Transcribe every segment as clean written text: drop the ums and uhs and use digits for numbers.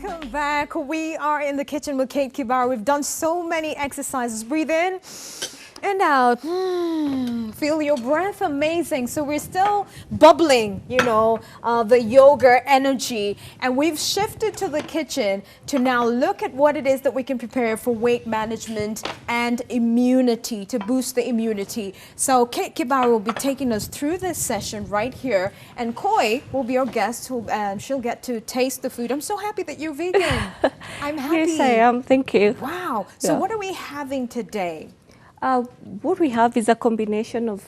Welcome back. We are in the kitchen with Kate Kibara. We've done so many exercises. Breathe in and out. Feel your breath. Amazing. So we're still bubbling, you know, the yoga energy. And we've shifted to the kitchen to now look at what it is that we can prepare for weight management and immunity, to boost the immunity. So Kate Kibara will be taking us through this session right here. And Koi will be our guest, and she'll get to taste the food. I'm so happy that you're vegan. I'm happy. Yes, I am. Thank you. Wow. So what are we having today? What we have is a combination of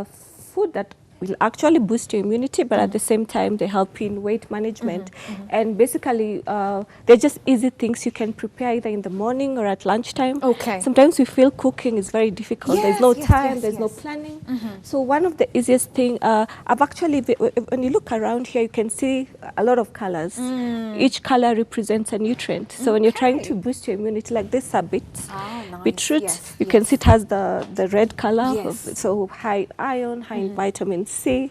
food that will actually boost your immunity, but at the same time, they help in weight management. And basically, they're just easy things you can prepare either in the morning or at lunchtime. Okay. Sometimes we feel cooking is very difficult. There's no time, there's no yes. planning. So one of the easiest thing, I've actually, when you look around here, you can see a lot of colors. Each color represents a nutrient. So when you're trying to boost your immunity, like this, a nice. Beetroot, you can see it has the red color, so high iron, high in vitamin C,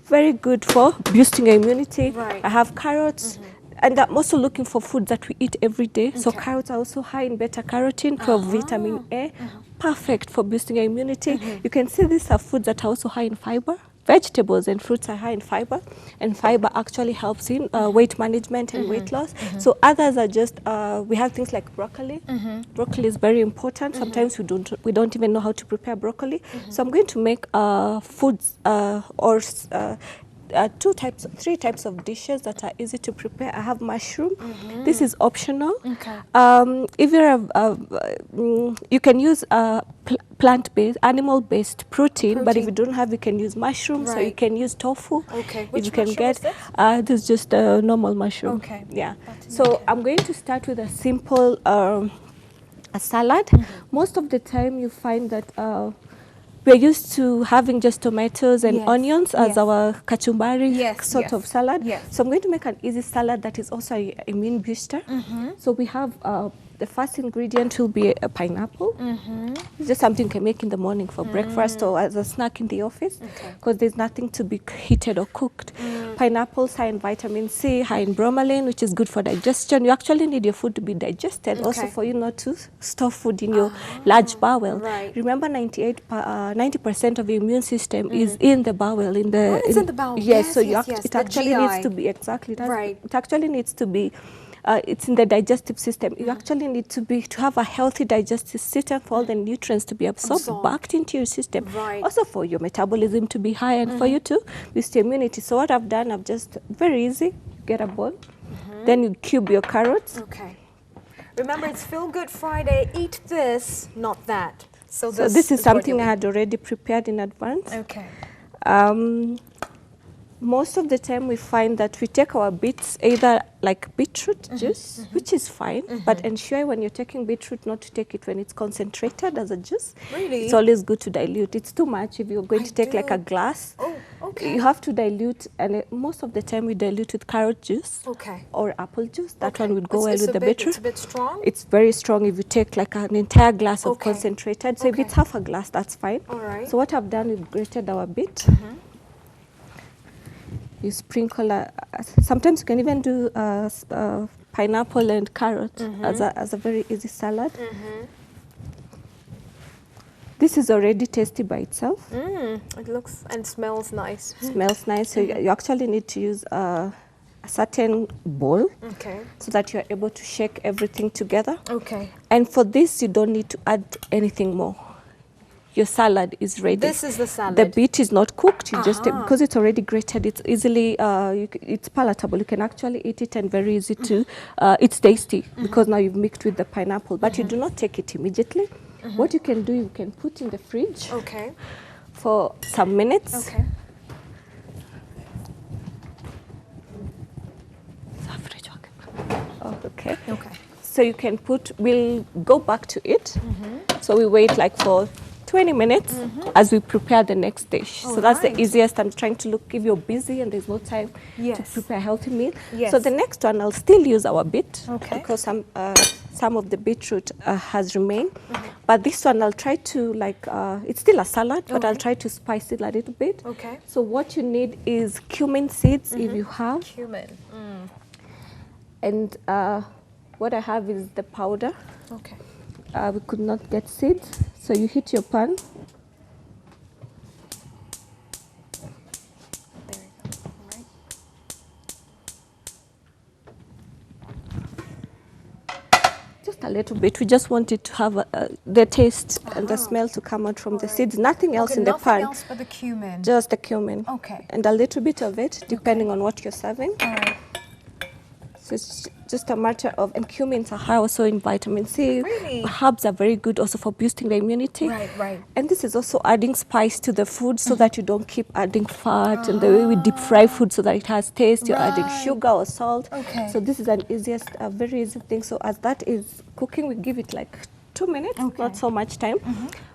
very good for boosting your immunity. I have carrots, and I'm also looking for food that we eat every day. So carrots are also high in beta carotene, 12 vitamin A, perfect for boosting your immunity. You can see these are foods that are also high in fiber. Vegetables and fruits are high in fiber, and fiber actually helps in weight management and weight loss. So others are just, we have things like broccoli. Broccoli is very important. Sometimes we don't even know how to prepare broccoli. So I'm going to make foods or three types of dishes that are easy to prepare. I have mushroom. This is optional. If you're you can use plant-based, animal-based protein, but if you don't have, you can use mushroom. So you can use tofu. Which you can mushroom get, is this? this is just a normal mushroom. Yeah. So I'm going to start with a simple a salad. Most of the time, you find that we're used to having just tomatoes and onions as our kachumbari sort of salad. So I'm going to make an easy salad that is also an immune booster. So we have the first ingredient will be a pineapple. It's just something you can make in the morning for breakfast or as a snack in the office, because there's nothing to be heated or cooked. Pineapples high in vitamin C, high in bromelain, which is good for digestion. You actually need your food to be digested, also for you not to store food in your large bowel. Remember, 90% of your immune system is in the bowel. It's in the bowel. Yes, so it actually needs to be, it actually needs to be, it's in the digestive system. You actually need to have a healthy digestive system for all the nutrients to be absorbed back into your system. Also for your metabolism to be high and for you to boost your immunity. So what I've done, I've just, very easy, get a bowl. Then you cube your carrots. Remember, it's Feel Good Friday. Eat this, not that. So this is something I had already prepared in advance. Most of the time we find that we take our beets, either like beetroot juice, which is fine, but ensure when you're taking beetroot not to take it when it's concentrated as a juice. It's always good to dilute. It's too much if you're going to take like a glass. You have to dilute, and most of the time we dilute with carrot juice or apple juice. That one would go well with the beetroot. It's a bit strong? It's very strong if you take like an entire glass of concentrated. So if it's half a glass, that's fine. So what I've done, we've grated our beet. You sprinkle, sometimes you can even do pineapple and carrot as a very easy salad. This is already tasty by itself. It looks and smells nice. Smells nice. So you actually need to use a certain bowl so that you're able to shake everything together. And for this, you don't need to add anything more. Your salad is ready. This is the salad. The beet is not cooked. You just because it's already grated. It's easily it's palatable. You can actually eat it and very easy to. It's tasty because now you've mixed with the pineapple. But you do not take it immediately. What you can do, you can put in the fridge. For some minutes. So you can put. We'll go back to it. So we wait like for 20 minutes as we prepare the next dish. So that's the easiest. I'm trying to look if you're busy and there's no time to prepare a healthy meal. So the next one, I'll still use our beet because some of the beetroot has remained. But this one, I'll try to it's still a salad, but I'll try to spice it a little bit. Okay. So what you need is cumin seeds if you have. Cumin. Cumin. Mm. This is already tasty by itself. And what I have is the powder. Okay. We could not get seeds, so you heat your pan. There you go. All right. Just a little bit. We just want it to have the taste and the smell to come out from the seeds. Nothing else in the pan. Nothing else but the cumin. Just the cumin. Okay. And a little bit of it, depending on what you're serving. All right. So it's just a matter of, and cumins are high also in vitamin C. Really? Herbs are very good also for boosting the immunity. Right, right. And this is also adding spice to the food so that you don't keep adding fat and the way we deep fry food so that it has taste. You're adding sugar or salt. Okay. So this is an easiest, very easy thing. So as that is cooking, we give it like 2 minutes, not so much time.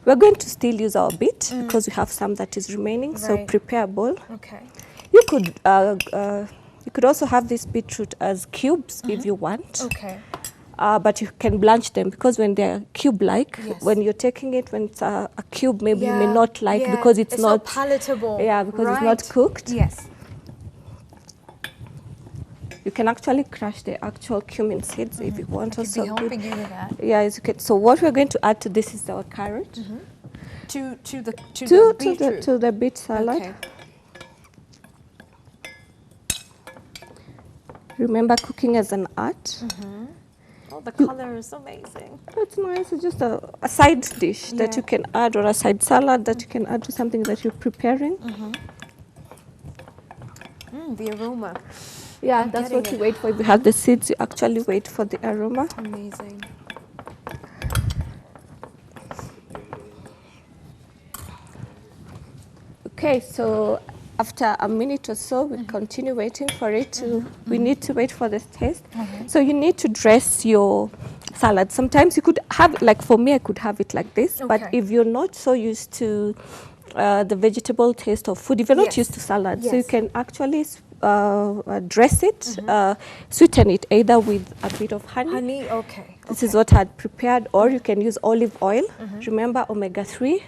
We're going to still use our beet because we have some that is remaining. So Right. prepare a bowl. Okay. You could also have this beetroot as cubes if you want. Okay. But you can blanch them because when they're cube-like, Yes. when you're taking it, when it's a cube, maybe you may Yeah, not like yeah, because it's not palatable. Yeah, because it's not Right. cooked. Yes. You can actually crush the actual cumin seeds if you want. I could be Also helping good. you with that. Yeah, as you can. So what we're going to add to this is our carrot. To the To beetroot. the beet salad. Okay. Remember, cooking as an art. Oh, the color is amazing. It's nice. It's just a side dish that Yeah. you can add, or a side salad that you can add to something that you're preparing. The aroma. Yeah, that's getting what you it. wait for. If you have the seeds, you actually wait for the aroma. Amazing. Okay, so after a minute or so, we continue waiting for it to, we need to wait for the taste. So you need to dress your salad. Sometimes you could have, like for me, I could have it like this. But Okay. if you're not so used to the vegetable taste of food, if you're not Yes. used to salad, so you Yes. can actually dress it, sweeten it either with a bit of honey. Honey, okay. This is what I had prepared, or you can use olive oil. Remember, omega-3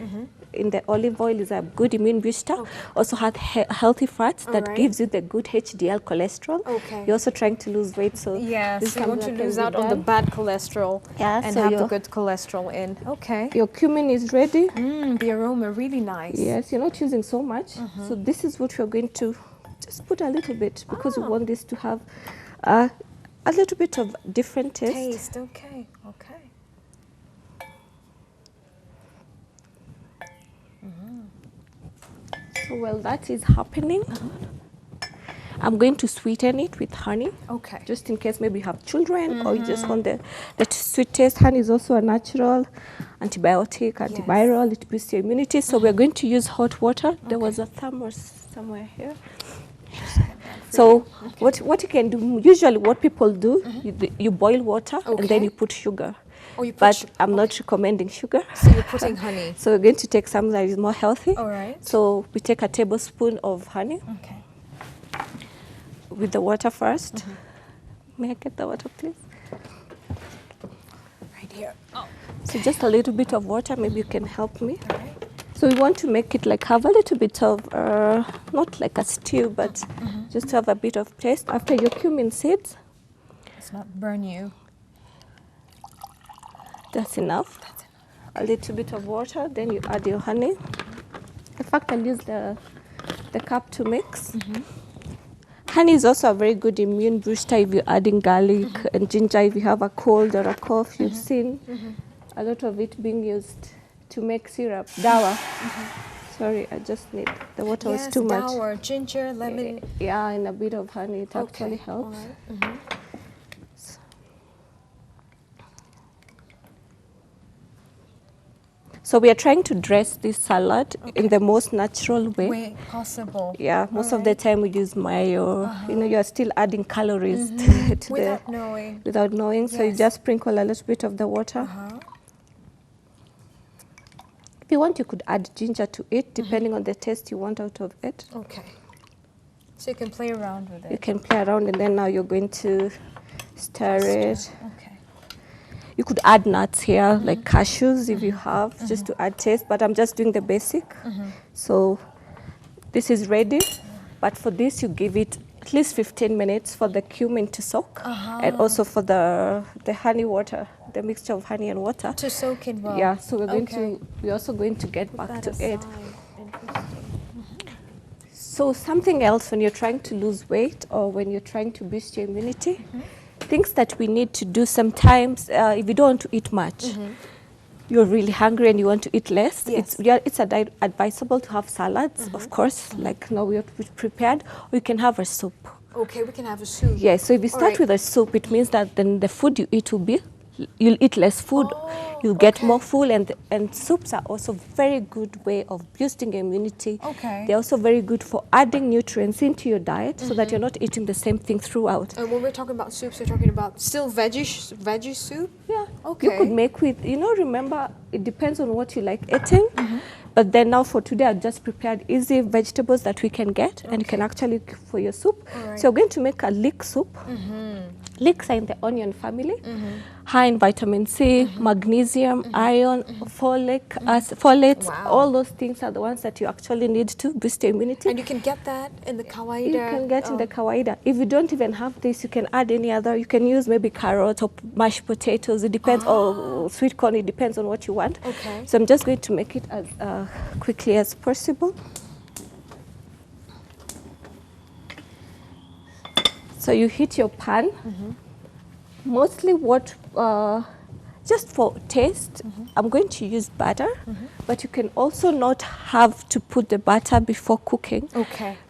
in the olive oil is a good immune booster. Also has healthy fats that Alright. gives you the good HDL cholesterol. Okay. You're also trying to lose weight, so Yes, this is you want to something that lose can out be on the done. bad cholesterol Yeah, and so have the your- good cholesterol in. Okay. Your cumin is ready. The aroma, really nice. Yes, you're not using so much. So this is what we're going to just put a little bit because we want this to have a little bit of different taste. Taste, okay, okay. So while that is happening, I'm going to sweeten it with honey. Okay. Just in case maybe you have children or you just want the sweet taste. Honey is also a natural antibiotic, antiviral. It boosts your immunity. So we're going to use hot water. There was a thermos somewhere here. So what you can do, usually what people do, you boil water and then Okay. you put sugar. Oh, you put But I'm not recommending sugar. So you're putting honey. So we're going to take something that is more healthy. All right. So we take a tablespoon of honey Okay. with the water first. May I get the water, please? Right here. Oh, So just a little bit of water, maybe you can help me. all right. So we want to make it like have a little bit of, not like a stew, but just to have a bit of taste. After your cumin seeds, Let's not burn you. that's enough. A little bit of water, then you add your honey. In fact, I'll use the cup to mix. Honey is also a very good immune booster if you're adding garlic and ginger. If you have a cold or a cough, you've seen a lot of it being used to make syrup. Dawa. Sorry, I just need, the water was too much. Sour, ginger, lemon. Yeah, and a bit of honey, it actually Okay, helps. all right. So we are trying to dress this salad in the most natural way. Way possible. Yeah, most of the time we use mayo. You know, you're still adding calories to Without knowing. without knowing. So you Yes. just sprinkle a little bit of the water. If you want, you could add ginger to it, depending on the taste you want out of it. Okay. So you can play around with You it. can play around, and then now you're going to stir it. Okay. You could add nuts here, like cashews if you have, just to add taste, but I'm just doing the basic. So this is ready, but for this you give it at least 15 minutes for the cumin to soak, and also for the honey water, the mixture of honey and water to soak in well. Yeah, so we're also going to get back to it. So something else when you're trying to lose weight or when you're trying to boost your immunity, things that we need to do sometimes if you don't want to eat much. You're really hungry and you want to eat less, it's advisable to have salads, of course, like now we have prepared, or you can have a soup. Okay, we can have a soup. Yeah, so if you start with a soup, it means that then the food you eat will be, you'll eat less food, you'll get more full, and soups are also very good way of boosting your immunity. They're also very good for adding nutrients into your diet so that you're not eating the same thing throughout. And when we're talking about soups, we're talking about still veggie soup? Yeah. Okay. You could make with, remember, it depends on what you like eating. But then now for today, I've just prepared easy vegetables that we can get, and you can actually cook for your soup. So we're going to make a leek soup. Leeks are in the onion family, high in vitamin C, magnesium, iron, folates. All those things are the ones that you actually need to boost your immunity. And you can get that in the kawaida? You can get in the kawaida. If you don't even have this, you can add any other. You can use maybe carrot or mashed potatoes. It depends, or sweet corn. It depends on what you want. So I'm just going to make it as quickly as possible. So you heat your pan, mostly just for taste, I'm going to use butter, but you can also not have to put the butter before cooking,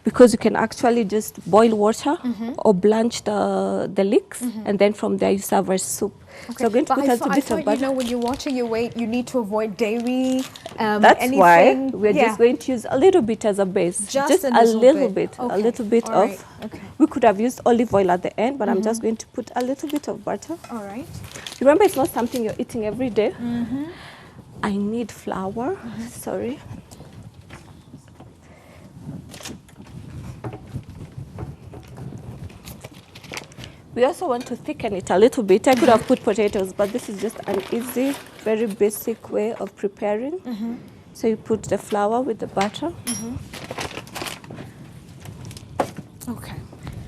because you can actually just boil water or blanch the leeks, and then from there you serve as soup. So I'm going to put a little bit of butter. When you're watching your weight, you need to avoid dairy, That's anything. why we're just going to use a little bit as a base. Just a little bit. A little bit of. We could have used olive oil at the end, but I'm just going to put a little bit of butter. All right. Remember, it's not something you're eating every day. I need flour. Sorry. We also want to thicken it a little bit. I could have put potatoes, but this is just an easy, very basic way of preparing. So you put the flour with the butter.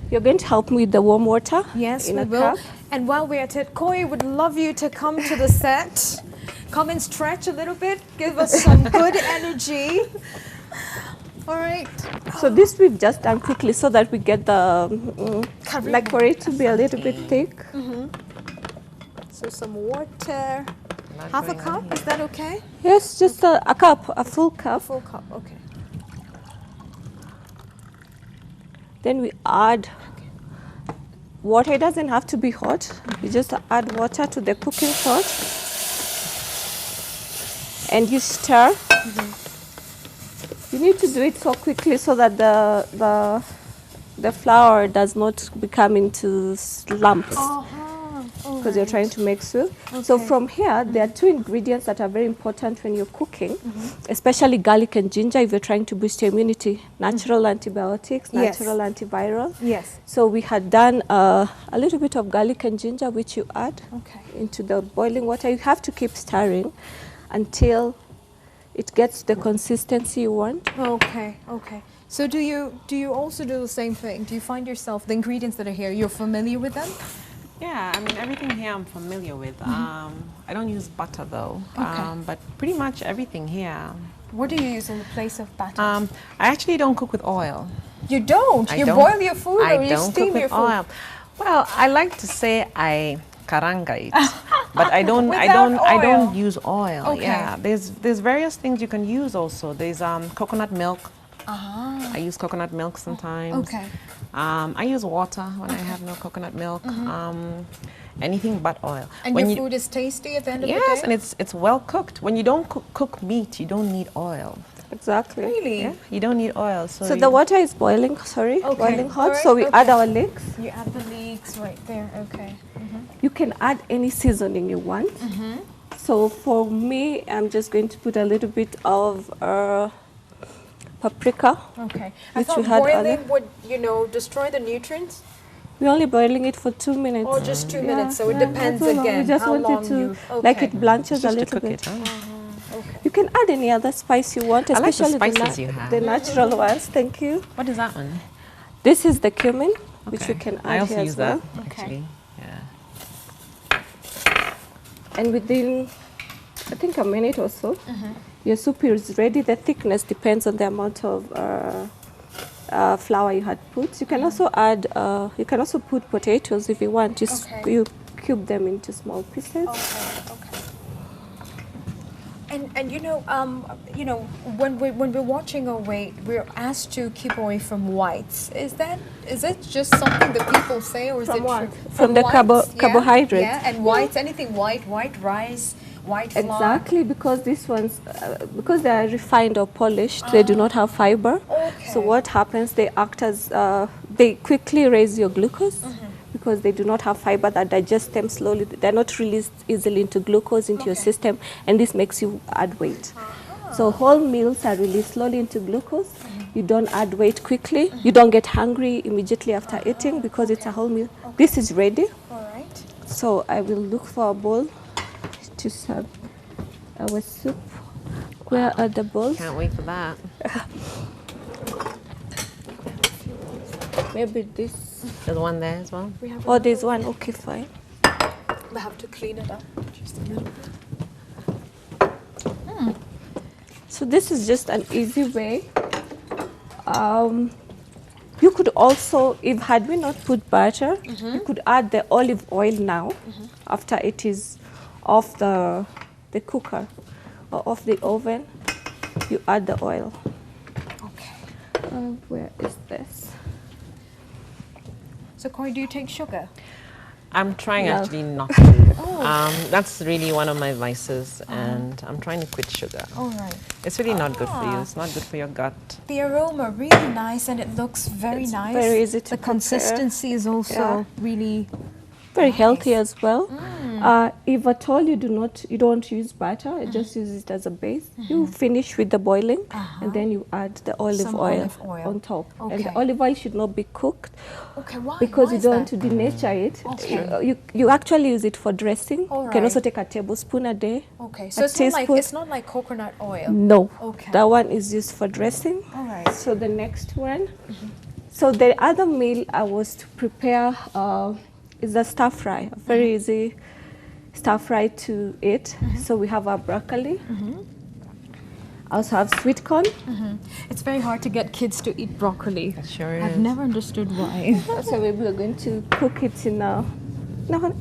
You're going to help me with the warm water. Yes, we will. And while we're at it, Koi would love you to come to the set. Come and stretch a little bit. Give us some good energy. All right. So this we've just done quickly so that we get the, like for it to be a little bit thick. So some water. Half a cup, is that okay? Yes, just a cup, a full cup. A full cup, okay. Then we add water. It doesn't have to be hot. You just add water to the cooking pot. And you stir. You need to do it so quickly so that the flour does not become into lumps, because you're trying to make soup. So from here, there are two ingredients that are very important when you're cooking, especially garlic and ginger if you're trying to boost your immunity. Natural antibiotics, natural antiviral. So we had done a little bit of garlic and ginger, which you add into the boiling water. You have to keep stirring until it gets the consistency you want. So do you also do the same thing? Do you find yourself, the ingredients that are here, you're familiar with them? Yeah, I mean, everything here I'm familiar with. I don't use butter though, but pretty much everything here. What do you use in the place of butter? I actually don't cook with oil. You don't? You boil your food or you steam your food? Oil. Well, I like to say I karanga it, but I don't use oil. Yeah, there's various things you can use also. There's coconut milk. I use coconut milk sometimes. I use water when I have no coconut milk. Anything but oil. And when your food is tasty at the end of the day? Yes, and it's well cooked. When you don't cook meat, you don't need oil. Exactly. Really? Yeah, you don't need oil. So the water is boiling, boiling hot. So we add our leeks. You add the leeks right there, You can add any seasoning you want. So for me, I'm just going to put a little bit of paprika. I thought boiling would, destroy the nutrients? We're only boiling it for 2 minutes. Oh, just 2 minutes, so it depends again. We just want it to, like it blanches a little bit. You can add any other spice you want, especially I like the spices you have. The natural ones. Thank you. What is that one? This is the cumin, which we Okay. can I add also here use as well. that, actually. Yeah. And within, I think, a minute or so, your soup is ready. The thickness depends on the amount of flour you had put. You can also add, you can also put potatoes if you want. Just Okay. you cube them into small pieces. Okay. And you know, when we're watching our weight, we're asked to keep away from whites. Is it just something that people say, or is From it what? true? From the whites? carbohydrates. Yeah, and whites, anything white rice, white flour. Exactly, because these ones, because they are refined or polished, they do not have fiber. Okay. So what happens, they act as, they quickly raise your glucose because they do not have fiber that digest them slowly. They're not released easily into glucose into your Okay. system, and this makes you add weight. So whole meals are released slowly into glucose. You don't add weight quickly. You don't get hungry immediately after eating because it's a whole meal. This is ready. All right. So I will look for a bowl to serve our soup. Where are the bowls? Can't wait for that. Maybe this. There's one there as well. Oh, there's one. Okay, fine. We have to clean it up just a little bit. So this is just an easy way. You could also, if had we not put butter, you could add the olive oil now after it is off the cooker or off the oven. You add the oil. Okay. Where is this? So, Corey, do you take sugar? I'm trying No. actually not to. That's really one of my vices, and I'm trying to quit sugar. All right. It's really not good for you. It's not good for your gut. The aroma really nice, and it looks very It's nice. very easy to The prepare. consistency is also really Very nice. healthy as well. If at all you don't use butter, just use it as a base. You finish with the boiling, and then you add the olive Some oil, olive oil. on top. And Okay. the olive oil should not be cooked Okay. Why? because Why you is don't want that? to denature it. Okay. You actually use it for dressing. All You can also right. take a tablespoon a day. Okay. So a it's not like coconut oil. No, Okay. that one is used for dressing. All right. So the next one. So the other meal I was to prepare is a stir fry, a very easy stir fry to eat. So we have our broccoli. I also have sweet corn. It's very hard to get kids to eat broccoli. It sure I've is. never understood why. So maybe we're going to cook it in a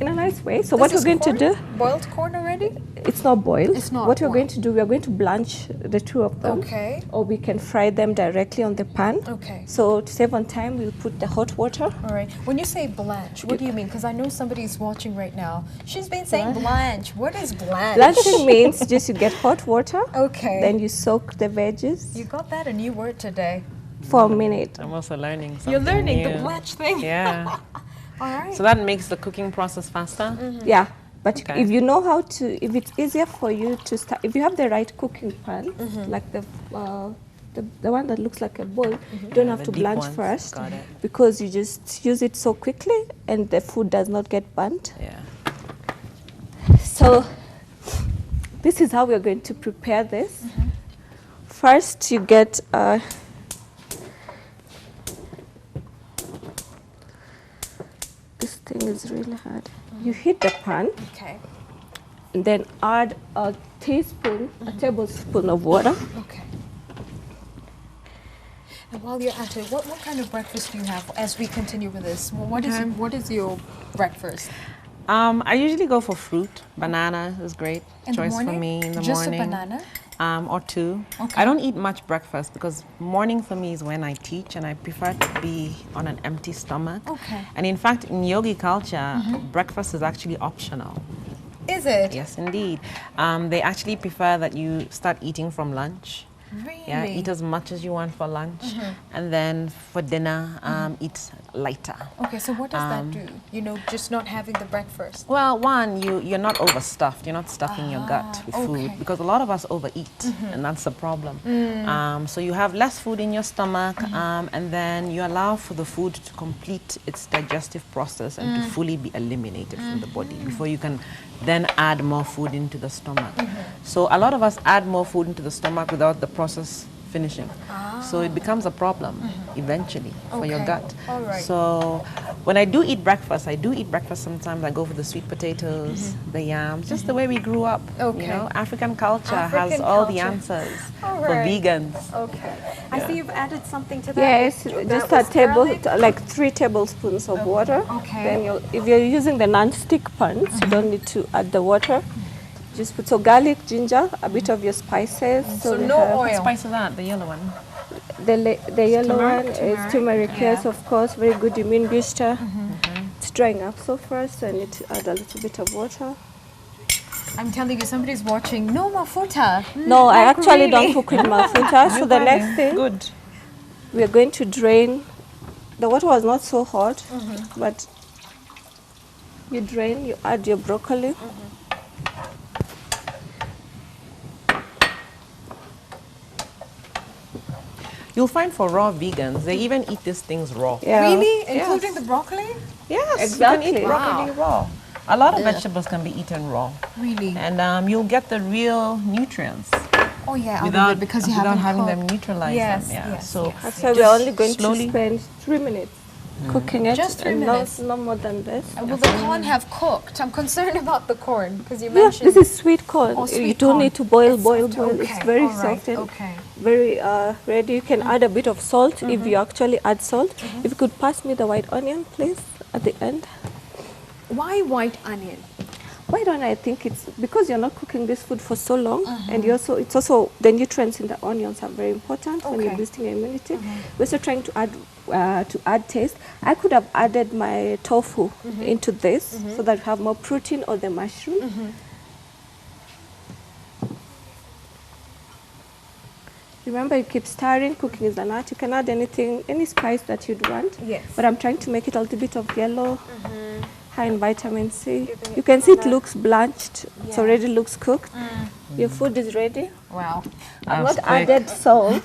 nice way. So what This we're is going to corn? do, Boiled corn already? it's not boiled. It's not What we're going boiled. to do, we are going to blanch the two of them. Okay. Or we can fry them directly on the pan. Okay. So to save on time, we'll put the hot water. All right. When you say blanch, what do you mean? Because I know somebody's watching right now. She's been saying blanch. What is blanch? Blanching means just you get hot water. Okay. Then you soak the veggies You got that a new word today. for a minute. I'm also learning something You're learning new. the blanch thing. Yeah. All right. So that makes the cooking process faster. Yeah. But Okay. if you know how to, if it's easier for you to start, if you have the right cooking pan, like the one that looks like a bowl, you don't have the to deep blanch ones. first Got it. because you just use it so quickly and the food does not get burnt. Yeah. So this is how we're going to prepare this. First, you get this thing is really hard. You heat the pan Okay. and then add a tablespoon of water. Okay. And while you're at it, what kind of breakfast do you have as we continue with this? What is your breakfast? I usually go for fruit. Banana is great In the choice for morning? me in the Just morning. a banana? Or two. Okay. I don't eat much breakfast because morning for me is when I teach, and I prefer to be on an empty stomach. Okay. And in fact, in yogi culture, breakfast is actually optional. Is it? Yes, indeed. They actually prefer that you start eating from lunch. Really? Yeah, eat as much as you want for lunch, and then for dinner, eat lighter. Okay, so what does that do? You know, just not having the breakfast. Well, one, you're not overstuffed. You're not stuffing your gut with okay. food because a lot of us overeat, and that's the problem. So you have less food in your stomach, and then you allow for the food to complete its digestive process and to fully be eliminated from the body before you can then add more food into the stomach. So a lot of us add more food into the stomach without the process finishing. So it becomes a problem eventually for your Okay. gut. All right. So when I do eat breakfast, sometimes. I go for the sweet potatoes, the yams, just the way we grew up. Okay. You know, African culture has African all the culture. answers All for right. vegans. Okay. I see you've added something to that. Yes, That just was a table, garlic? like 3 tablespoons of water. Okay. Then if you're using the non-stick pans, you don't need to add the water. Just put so garlic, ginger, a bit of your spices. So we no have oil. What spice is that? The yellow one? The yellow Turmeric? one is turmeric, yes, Yeah. of course, very good immune booster. It's drying up so first, I need to add a little bit of water. I'm telling you, somebody's watching. No mafuta. No, I Not actually don't really. cook with mafuta. So the next thing, Good. we are going to drain. The water was not so hot, but you drain, you add your broccoli. You'll find for raw vegans, they even eat these things raw. Yeah. Really? Yes. Including the broccoli? Yes, Exactly. you can eat broccoli raw. A lot of vegetables can be eaten raw. Really? And you'll get the real nutrients Oh yeah, without, because you without haven't having them cooked. neutralize Yes, them. Yeah. yes, So yes. That's why we're just only going slowly- to spend 3 minutes cooking it. Just 3 and minutes. No more than this. Will the corn have cooked? I'm concerned about the corn because you Yeah, mentioned. this is sweet corn. Oh, you sweet don't corn. need to boil, It's boil, soft. boil. Okay, It's very all right, soft and okay. very ready. You can add a bit of salt if you actually add salt. If you could pass me the white onion, please, at the end. Why white onion? Why don't I think it's because you're not cooking this food for so long, and it's also the nutrients in the onions are very important when you're Okay. boosting your immunity. We're also trying to add taste. I could have added my tofu into this so that you have more protein, or the mushroom. Remember, you keep stirring. Cooking is an art. You can add anything, any spice that you'd want. Yes. But I'm trying to make it a little bit of yellow, high in vitamin C. Giving You it can see it color. looks blanched. It Yeah. already looks cooked. Your food is ready. Wow. I've That's not quick. added salt.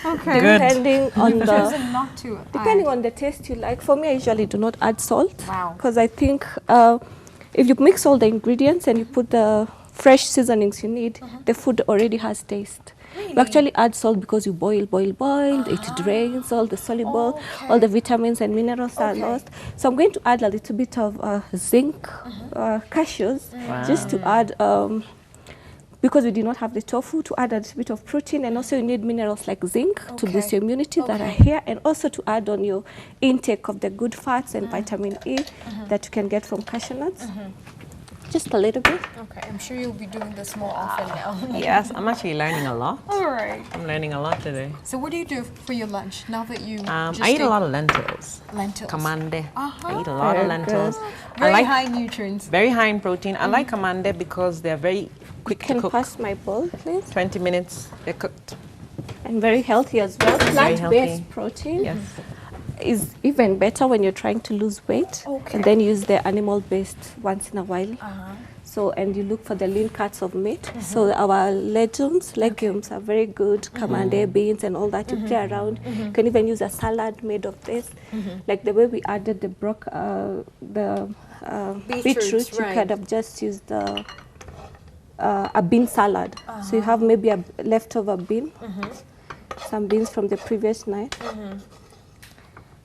Okay. Good. Depending on the Chosen not to. depending on the taste you like. For me, I usually do not add salt. Wow. Because I think if you mix all the ingredients and you put the fresh seasonings you need, the food already has taste. You actually add salt because you boil, it drains all the soluble, all the vitamins and minerals are Okay. lost. So I'm going to add a little bit of zinc, cashews, just to add, because we did not have the tofu, to add a little bit of protein, and also you need minerals like zinc to boost Okay. your immunity that are Okay. here, and also to add on your intake of the good fats and vitamin E that you can get from cashew nuts. Just a little bit. Okay, I'm sure you'll be doing this more often now. Yes, I'm actually learning a lot. All right. I'm learning a lot today. So what do you do for your lunch now that you just I eat a ate lot of lentils. lentils? Kamande. Uh-huh. I eat a lot Very of lentils. Very I like high nutrients. very high in protein. I like kamande because they're very quick Can to cook. pass my bowl, please? 20 minutes, they're cooked. And very healthy as well. Very Plant-based healthy. protein Yes. is even better when you're trying to lose weight, Okay. and then use the animal-based once in a while. So, and you look for the lean cuts of meat. So our legumes are very good. Kamande beans and all that you play around. You can even use a salad made of this. Like the way we added the beetroot, you right. could have just used a bean salad. So you have maybe a leftover bean, some beans from the previous night.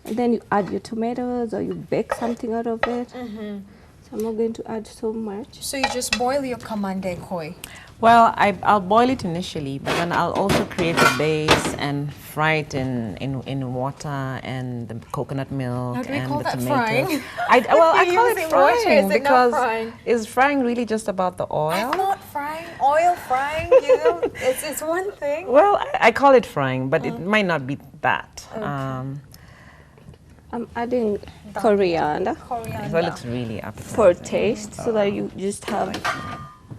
And then you add your tomatoes, or you bake something out of it. So I'm not going to add so much. So you just boil your kamande koi. Well, I'll boil it initially, but then I'll also create a base and fry it in water and the coconut milk Now, do we and call the that tomatoes. frying? I call You're it using water, is frying it not because frying? is frying really just about the oil? I'm not frying. Oil frying, you know, it's one thing. Well, I call it frying, but it might not be that. I'm adding coriander So it Coriander. looks really appetizing. for taste, so that you just have.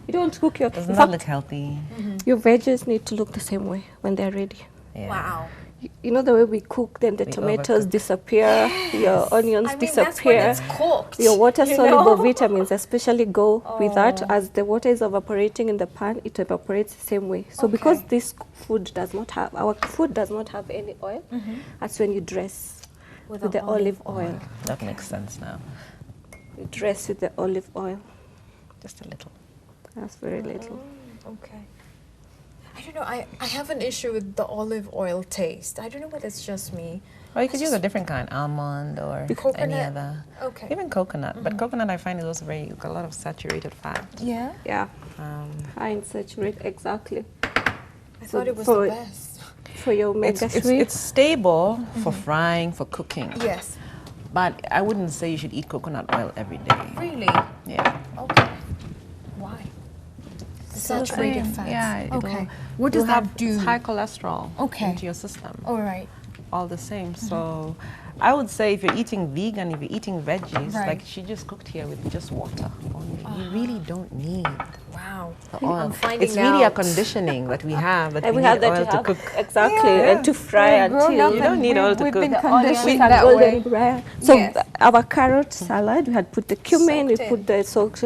You don't cook your. Doesn't in that fact, look healthy? your veggies need to look the same way when they're ready. Yeah. Wow. You know the way we cook them, the We tomatoes overcook. disappear, your onions I mean, that's when disappear. it's cooked. Your water-soluble you know? vitamins especially go with that. As the water is evaporating in the pan, it evaporates the same way. So because Okay. this food does not have, our food does not have any oil, that's when you dress with the olive oil. That makes sense now. You dress with the olive oil. Just a little. That's very little. Okay. I don't know. I have an issue with the olive oil taste. I don't know whether it's just me. Or you could use a different kind, almond or Coconut. any other. Okay. Even coconut. But coconut I find is also got a lot of saturated fat. Yeah. Yeah. High in saturated, exactly. I thought it was the best. For your omega-3. It's stable for frying, for cooking. Yes. But I wouldn't say you should eat coconut oil every day. Really? Yeah. Okay. Why? The saturated fats. Yeah. Okay. What does that do? It's high cholesterol into your system. All right. All the same. So I would say if you're eating vegan, if you're eating veggies, Right. like she just cooked here with just water only. You really don't need Wow. the oil. I'm finding It's really a out. conditioning that we have that And we we have need that oil to to have, cook. exactly, Yeah. and to fry until You don't need oil to We've cook. been The conditioned that that way. golden brown. So Yes. our carrot salad, we had put the cumin, we Soaked put in. the soaked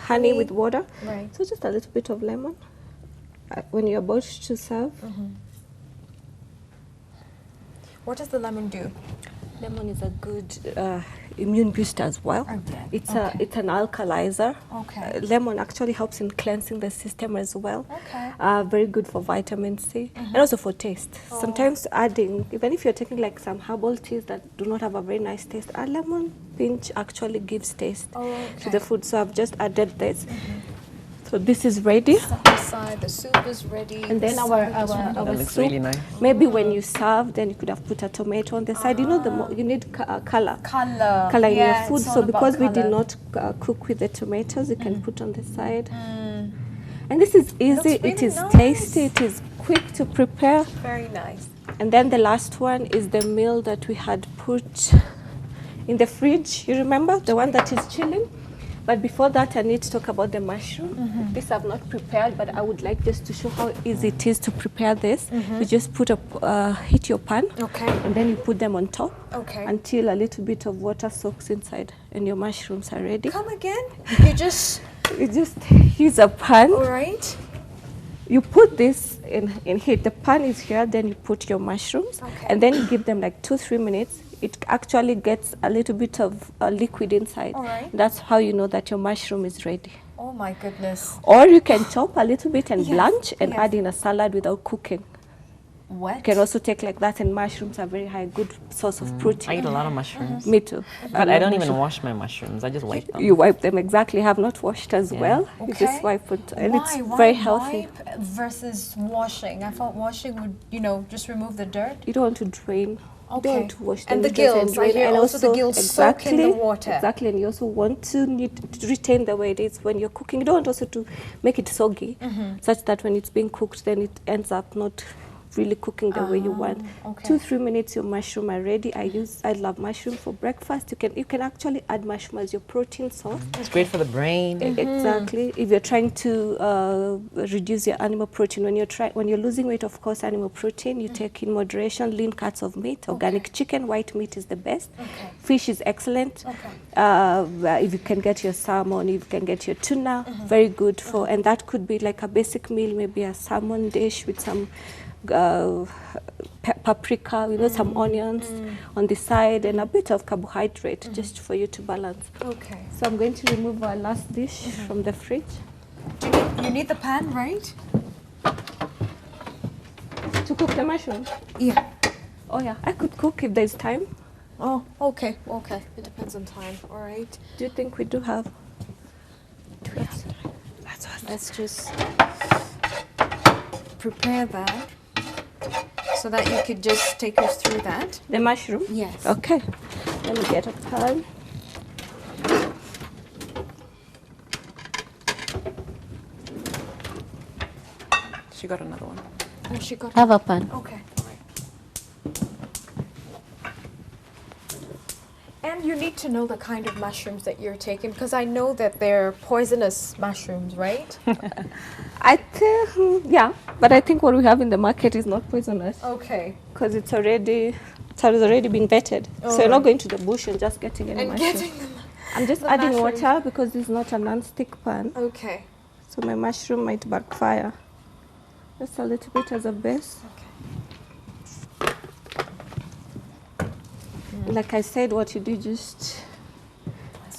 honey with water. Right. So just a little bit of lemon when you're about to serve. What does the lemon do? Lemon is a good immune booster as well. Okay. It's an alkalizer. Okay. Lemon actually helps in cleansing the system as well. Okay. Very good for vitamin C and also for taste. Sometimes adding, even if you're taking like some herbal teas that do not have a very nice taste, a lemon pinch actually gives taste to the food. So I've just added this. So this is ready. Set aside. The soup is ready. And then the our salad is ready. That looks soup, really nice. maybe when you serve, then you could have put a tomato on the side. You know, you need color. Color in your food. it's all So about because we did colour. not cook with the tomatoes, you can put on the side. And this is easy. Looks It really is nice. tasty. It is quick to prepare. Very nice. And then the last one is the meal that we had put in the fridge. You remember the one that is chilling? But before that, I need to talk about the mushroom. This I've not prepared, but I would like just to show how easy it is to prepare this. You just put heat your pan, Okay. and then you put them on top Okay. until a little bit of water soaks inside, and your mushrooms are ready. Come again? You just. You just use a pan. All right. You put this in heat. The pan is here, then you put your mushrooms, Okay. and then you give them like 2-3 minutes. It actually gets a little bit of liquid inside. All right. That's how you know that your mushroom is ready. Oh my goodness. Or you can chop a little bit and Yes, blanch and yes. add in a salad without cooking. What? You can also take like that, and mushrooms are very high, good source of I protein. eat a lot of mushrooms. Me too. But I love don't even mushroom. wash my mushrooms. I just wipe them. You wipe them exactly. Have not washed as Yeah. well. You Okay. just wipe it, and Why? it's Why very healthy. wipe versus washing? I thought washing would, just remove the dirt. You don't want to drain. You don't want to wash them. And the because gills. I drain. hear And also the gills soak in the water. Exactly, and you also want to retain the way it is when you're cooking. You don't want also to make it soggy, such that when it's being cooked, then it ends up not really cooking the way you want. Okay. 2-3 minutes, your mushroom are ready. I love mushroom for breakfast. You can actually add mushroom as your protein source. It's great for the brain. Exactly. If you're trying to reduce your animal protein, when you're losing weight, of course, animal protein, you take in moderation lean cuts of meat. Organic chicken, white meat is the best. Okay. Fish is excellent. Okay. If you can get your salmon, if you can get your tuna, very good for. And that could be like a basic meal, maybe a salmon dish with some paprika, some onions on the side, and a bit of carbohydrate just for you to balance. Okay. So I'm going to remove our last dish from the fridge. You need the pan, right? To cook the mushroom? Yeah. Oh yeah, I could cook if there's time. Oh, okay. Okay. It depends on time. All right. Do you think we do have? Let's just prepare that so that you could just take us through that. The mushroom? Yes. Okay. Let me get a pan. She got another one. Oh, she got. Have a pan. Okay. All right. And you need to know the kind of mushrooms that you're taking, because I know that they're poisonous mushrooms, right? I think, yeah, but I think what we have in the market is not poisonous Okay. because it has already been vetted. So you're not going to the bush and just getting any And mushroom. getting them. I'm just the adding mushrooms. water because this is not a non-stick pan. Okay. So my mushroom might backfire. Just a little bit as a base. Like I said, what you do, Let's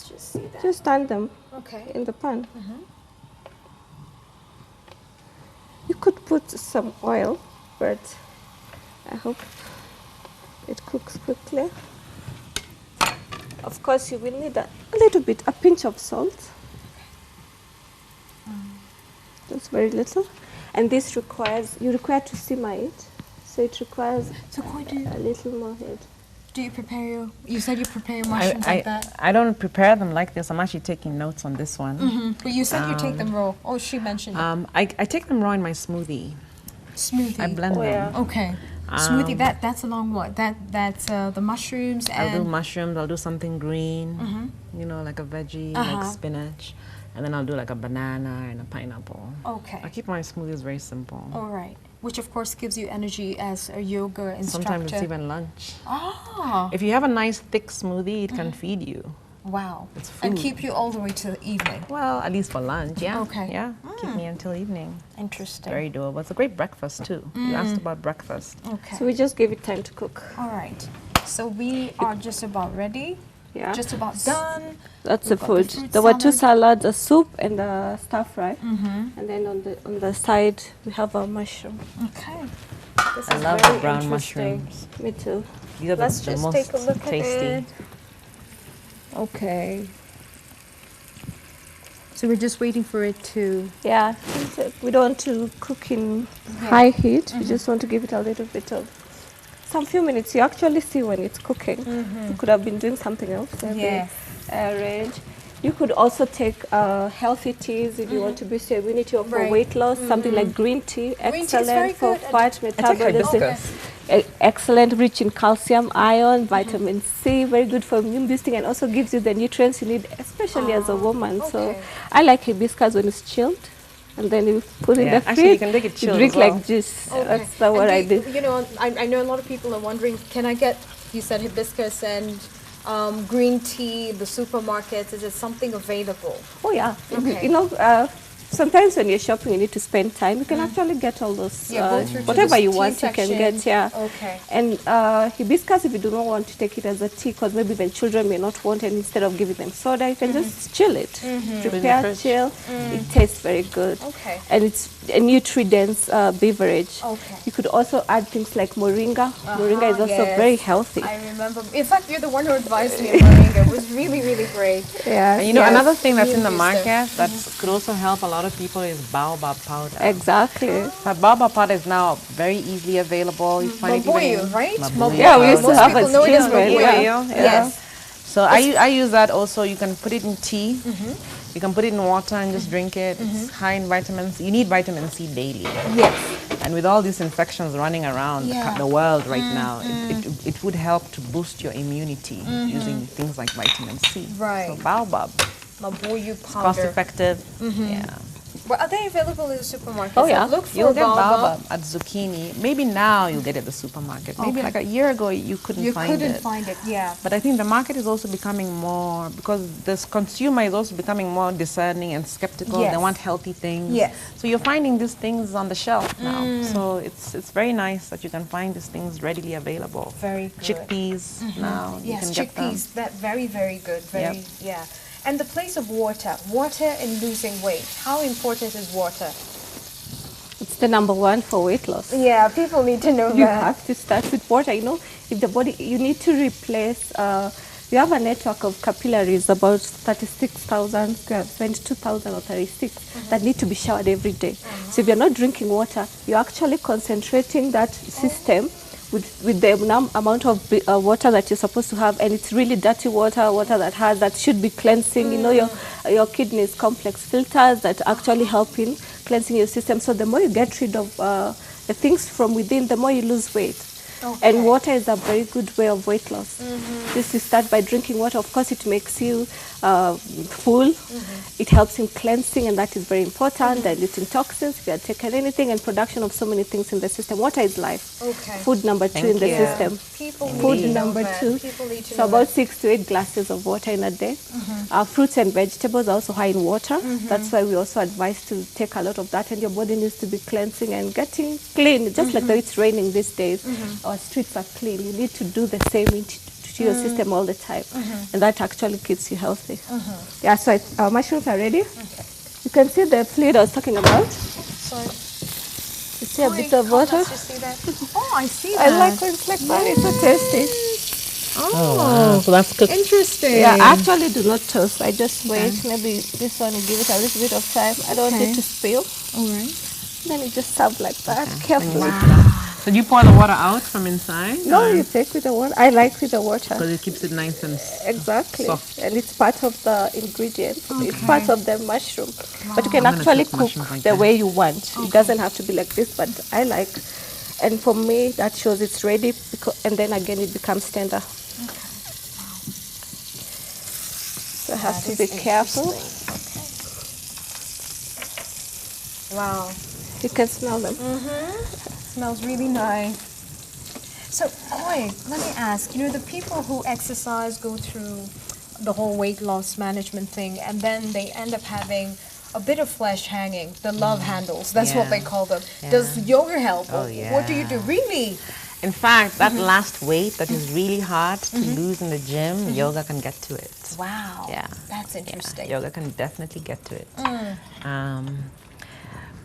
just see that. just stand them Okay. in the pan. You could put some oil, but I hope it cooks quickly. Of course, you will need a little bit, a pinch of salt. Just very little. And this requires, you require to simmer it. So it requires a little more head. Do you prepare you said you prepare your mushrooms like that? I don't prepare them like this. I'm actually taking notes on this one. But you said you take them raw. Oh, she mentioned it. I take them raw in my smoothie. Smoothie. I blend them. Yeah. Okay. Smoothie, that's along what? That's the mushrooms and... I'll do mushrooms, I'll do something green, you know, like a veggie, like spinach. And then I'll do like a banana and a pineapple. Okay. I keep my smoothies very simple. All right. Which of course gives you energy as a yoga instructor. Sometimes it's even lunch. Ah. If you have a nice thick smoothie, it can feed you. Wow. It's food. And keep you all the way to the evening. Well, at least for lunch, yeah. Okay. Yeah, keep me until evening. Interesting. Very doable. It's a great breakfast too. You asked about breakfast. Okay. So we just give it time to cook. All right. So we are just about ready. Yeah. Just about done. That's We've the got the food. fruit There were two salad. salads, a soup and a stir fry. And then on the side we have a mushroom. Okay. This I is love very the brown interesting. mushrooms. Me too. These are Let's the just most take a look tasty. at it. Okay. So we're just waiting for it to... Yeah, we don't want to cook in high heat. We just want to give it a little bit of some few minutes. You actually see when it's cooking. You could have been doing something else. Yeah. Range. You could also take healthy teas if you want to boost your immunity or for Right. weight loss. Something like green tea, Green tea is very excellent for good. fat metabolism. hibiscus. Excellent, rich in calcium, iron, vitamin C, very good for immune boosting, and also gives you the nutrients you need, especially as a woman. So okay. I like hibiscus when it's chilled, and then you put in Yeah, the actually fridge. you can take it chilled drink as well. like juice. Okay. That's what I do. You know, I know a lot of people are wondering, can I get, you said hibiscus and green tea, the supermarkets, is it something available? Oh yeah, Okay. you know, sometimes when you're shopping, you need to spend time. You can actually get all those, Yeah, go through to whatever this you tea want, you can section. get. Yeah. Okay. And hibiscus, if you do not want to take it as a tea, because maybe even children may not want it, instead of giving them soda, you can just chill it. Prepare, fridge. chill. It tastes very good. Okay. And it's a nutrient-dense beverage. Okay. You could also add things like moringa. Moringa is also yes. very healthy. I remember. In fact, you're the one who advised me of moringa. It was really, really great. Yeah. And you know, Yes. another thing that's in the Immune booster. market that could also help a lot of people is Baobab powder. Exactly. But Baobab powder is now very easily available. You find it even Mabuyu, in right? Mabuyu Yeah, we used to Most have people a know it as skin, Mabuyu. yeah. Yes. So I use that also. You can put it in tea. You can put it in water and just drink it. It's high in vitamins. You need vitamin C daily. Yes. And with all these infections running around Yeah. the world right now, it would help to boost your immunity using things like vitamin C. Right. So Baobab, Mabuyu cost powder. effective. Yeah. Well, are they available in the supermarket? Oh, yeah. Look for You'll get Baobab. Baobab at Zucchini. Maybe now you'll get it at the supermarket. Maybe Okay. like a year ago you couldn't You find couldn't it. find it, yeah. But I think the market is also becoming more, because this consumer is also becoming more discerning and skeptical. Yes. They want healthy things. Yes. So you're finding these things on the shelf now. So it's very nice that you can find these things readily available. Very good. Chickpeas now, you Yes, can get them. chickpeas. That very, very good. Very, Yep. yeah. And the place of water. Water in losing weight. How important is water? It's the number one for weight loss. Yeah, people need to know You that. have to start with water. You know, if the body, you need to replace, you have a network of capillaries, about 36,000, 22,000 or 36, that need to be showered every day. So if you're not drinking water, you're actually concentrating that system with the amount of water that you're supposed to have, and it's really dirty water that should be cleansing. You know, your kidneys complex filters that actually help in cleansing your system. So the more you get rid of the things from within, the more you lose weight. Okay. And water is a very good way of weight loss. Just you start by drinking water. Of course, it makes you full. It helps in cleansing, and that is very important. Diluting toxins, if you have taken anything, and production of so many things in the system. Water is life. Okay. Food number 2 Thank in the you. system. People need Food to know number that. 2. People need to So know about that. 6 to 8 glasses of water in a day. Fruits and vegetables are also high in water. That's why we also advise to take a lot of that, and your body needs to be cleansing and getting clean. Just like though it's raining these days, our streets are clean. You need to do the same to your system all the time, and that actually keeps you healthy. Yeah, so our mushrooms are ready. You can see the fluid I was talking about. Sorry. See a bit of water. Let's just see that. Oh, I see that. I like when it's like that. It's so tasty. Oh, So that's cooked. interesting. Yeah, I actually do not toast. I just wait. Maybe this one, you give it a little bit of time. I don't want it to spill. All right. Then you just serve like that, carefully. So do you pour the water out from inside? No, you take with the water. I like with the water. Because it keeps it nice and Exactly. soft. And it's part of the ingredients. It's part of the mushroom. But you can I'm gonna actually cook cook mushrooms like the that. way you want. It doesn't have to be like this, but I like. And for me, that shows it's ready. And then again, it becomes tender. So I have to be careful. Wow. You can smell them. Smells really nice. So, Koi, let me ask, the people who exercise go through the whole weight loss management thing, and then they end up having a bit of flesh hanging, the love handles, that's what they call them. Does yoga help? Oh, What do you do? Really? In fact, that last weight that is really hard to lose in the gym, yoga can get to it. Wow. Yeah. That's interesting. Yoga can definitely get to it.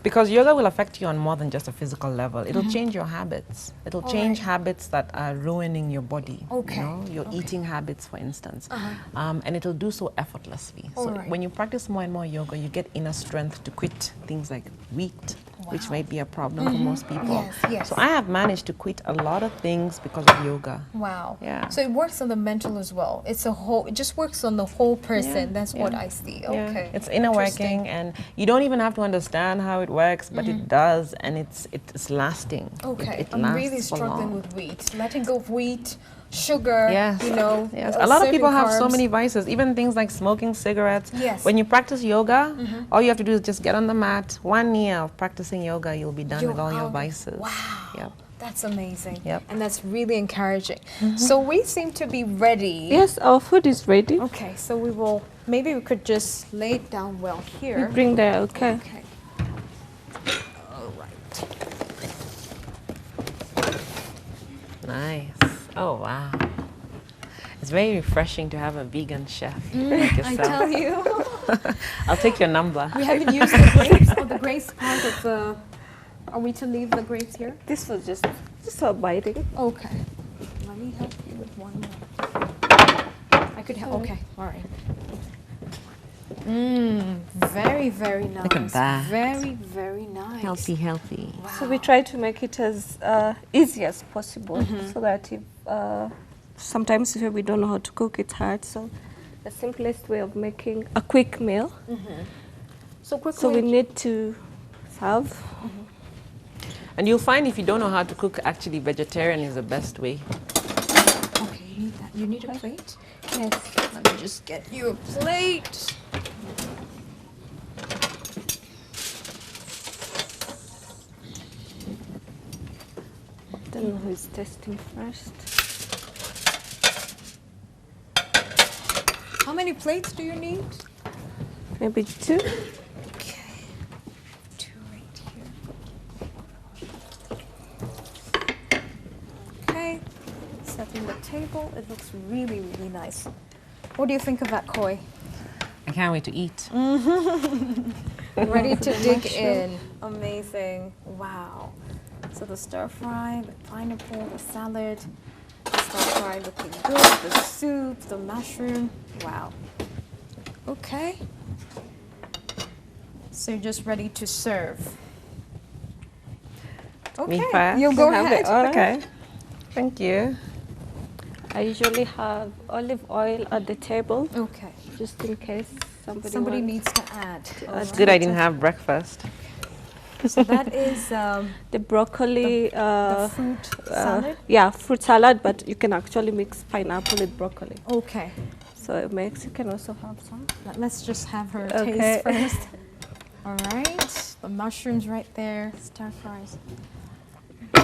Because yoga will affect you on more than just a physical level. It'll change your habits. It'll change habits that are ruining your body. Okay. Your eating habits, for instance. And it'll do so effortlessly. So when you practice more and more yoga, you get inner strength to quit things like wheat, which might be a problem for most people. Yes. So I have managed to quit a lot of things because of yoga. Wow. Yeah. So it works on the mental as well. It's a whole. It just works on the whole person. That's what I see. Okay. It's inner working, and you don't even have to understand how it works, but it does, and it's lasting. Okay. It I'm really lasts for struggling long. with wheat. Letting go of wheat, sugar. Yes. Yes. A lot of certain people have so carbs. many vices, even things like smoking cigarettes. Yes. When you practice yoga, all you have to do is just get on the mat. 1 year of practicing yoga, you'll be done with all your vices. Wow. Yep. That's amazing. Yep. And that's really encouraging. So we seem to be ready. Yes, our food is ready. Okay, so maybe we could just lay it down well We here. bring there, okay. Okay. All right. Nice. Oh, wow. It's very refreshing to have a vegan chef like I yourself. tell you. I'll take your number. We haven't used the grapes or the grapes part of the... Are we to leave the grapes here? This was just for biting. Okay. Let me help you with one more. I could help. Okay, all right. Very, very nice. Look at that. Very, very nice. Healthy. So we try to make it as easy as possible so that if sometimes if we don't know how to cook, it's hard. So the simplest way of making a quick meal. So quickly. So we need to serve. And you'll find if you don't know how to cook, actually vegetarian is the best way. Okay, you need that. You need a plate? Yes. Let me just get you a plate. Don't know who's testing first. How many plates do you need? Maybe 2. Okay. 2 right here. Okay. Setting the table. It looks really, really nice. What do you think of that, Koi? I can't wait to eat. Ready to dig in. Amazing. Wow. So the stir fry, the pineapple, the salad, the stir fry looking good, the soup, the mushroom. Wow. Okay. So you're just ready to serve. Okay. Me first? You'll go Have ahead. it all. Okay. Thank you. I usually have olive oil at the table, Okay. just in case somebody wants. needs to add. It's good I didn't have breakfast. So that is The broccoli, the fruit salad. yeah, fruit salad, but you can actually mix pineapple with broccoli. Okay. So it makes, you can also have some. Let's just have her Okay. taste first. All right. The mushrooms right there. Stir fries.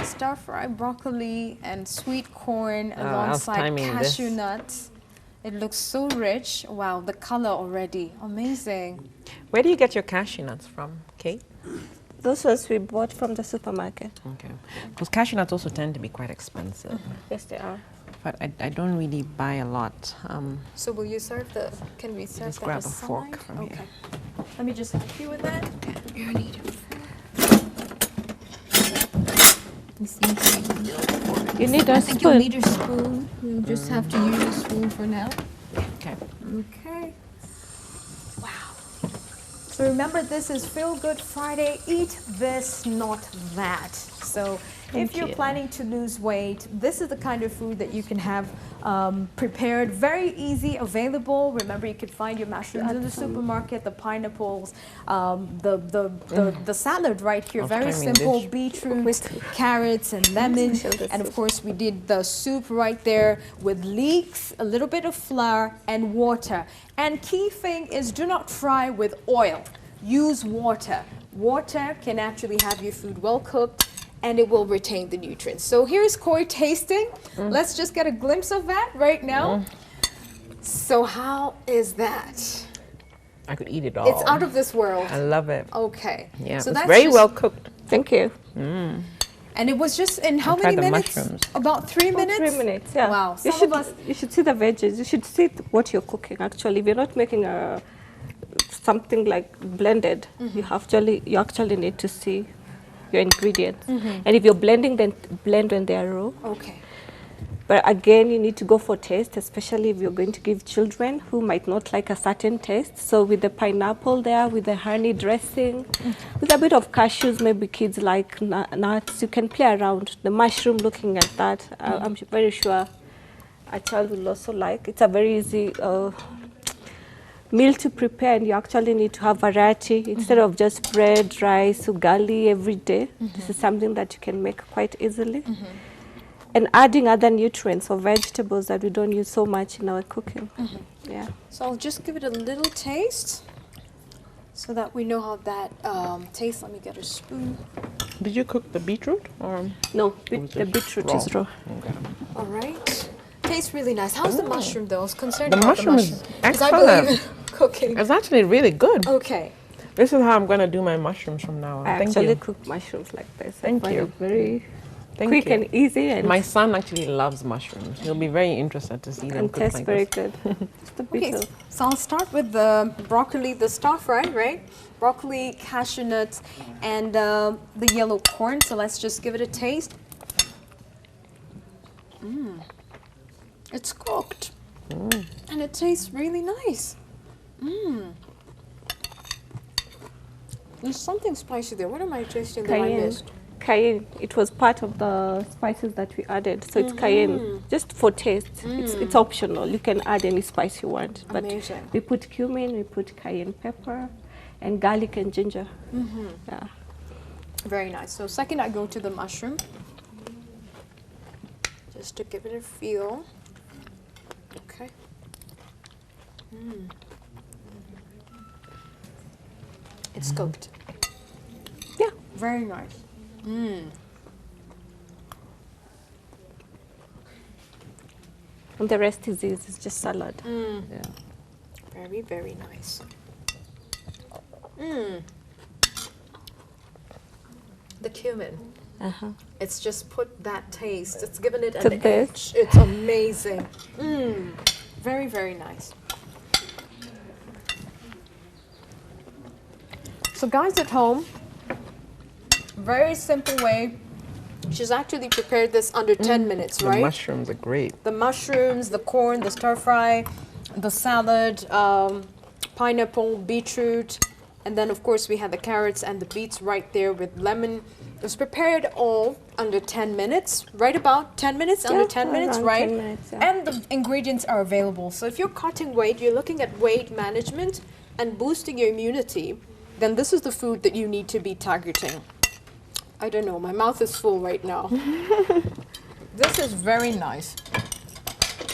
Stir fry broccoli and sweet corn I was alongside timing cashew this. nuts. It looks so rich. Wow, the color already. Amazing. Where do you get your cashew nuts from, Kate? Those ones we bought from the supermarket. Okay. Because cashew nuts also tend to be quite expensive. Yes, they are. But I don't really buy a lot. So will you serve the, can we serve Just that grab a aside? fork from Okay. here. Let me just help you with that. You need You need a I think you'll spoon. need a spoon. We'll just have to use a spoon for now. Okay. Okay. Wow. So remember, this is Feel Good Friday. Eat this, not that. So if you're planning to lose weight, this is the kind of food that you can have prepared. Very easy, available. Remember, you can find your mushrooms in the supermarket, the pineapples, the salad right here. Very simple. Beetroot, carrots, and lemon. And of course, we did the soup right there with leeks, a little bit of flour, and water. And key thing is, do not fry with oil. Use water. Water can actually have your food well cooked, and it will retain the nutrients. So here's Koi tasting. Let's just get a glimpse of that right now. So how is that? I could eat it all. It's out of this world. I love it. Okay. Yeah, so it's that's very just, well cooked. Thank you. And it was just in how Try many the minutes? mushrooms. About 3 minutes? 3 minutes, yeah. Wow. You Some of us. you should see the veggies. You should see what you're cooking, actually. If you're not making something like blended, you actually need to see your ingredients. And if you're blending, then blend when they are raw. Okay. But again, you need to go for taste, especially if you're going to give children who might not like a certain taste. So with the pineapple there, with the honey dressing, with a bit of cashews, maybe kids like nuts, you can play around. The mushroom, looking at that, I'm very sure a child will also like. It's a very easy meal to prepare, and you actually need to have variety instead of just bread, rice, ugali every day. This is something that you can make quite easily. And adding other nutrients or vegetables that we don't use so much in our cooking. Yeah. So I'll just give it a little taste so that we know how that tastes. Let me get a spoon. Did you cook the beetroot? Or No, was the it beetroot raw? is raw. Okay. All right. Tastes really nice. How's the mushroom though? I was concerned The about mushroom is the mushroom. 'Cause I excellent. believe in cooking. It's actually really good. Okay. This is how I'm going to do my mushrooms from now on. I Thank actually you. cook mushrooms like this. Thank I find you. it very Thank quick you. and easy, and, My son actually loves mushrooms. He'll be very interested to see them and cooked tastes like very this. good. Just a bit Okay, of so I'll start with the broccoli, the stir fry, right? Broccoli, cashew nuts, and the yellow corn. So let's just give it a taste. It's cooked, and it tastes really nice. There's something spicy there. What am I tasting that I cayenne. missed? Cayenne. It was part of the spices that we added, so it's cayenne, just for taste. It's optional. You can add any spice you want, but Amazing. we put cumin, we put cayenne pepper, and garlic and ginger. Yeah. Very nice. So second, I go to the mushroom, just to give it a feel. Okay. It's cooked. Yeah. Very nice. And the rest is easy. It's just salad. Yeah. Very, very nice. The cumin. It's just put that taste. It's given it To an this. edge. It's amazing. Very, very nice. So guys at home, very simple way. She's actually prepared this under 10 minutes, The right? mushrooms are great. The mushrooms, the corn, the stir fry, the salad, pineapple, beetroot, and then of course we had the carrots and the beets right there with lemon. It was prepared all under 10 minutes, right about 10 minutes, under 10 minutes, around right? 10 minutes, yeah. And the ingredients are available. So if you're cutting weight, you're looking at weight management and boosting your immunity, then this is the food that you need to be targeting. I don't know, my mouth is full right now. This is very nice.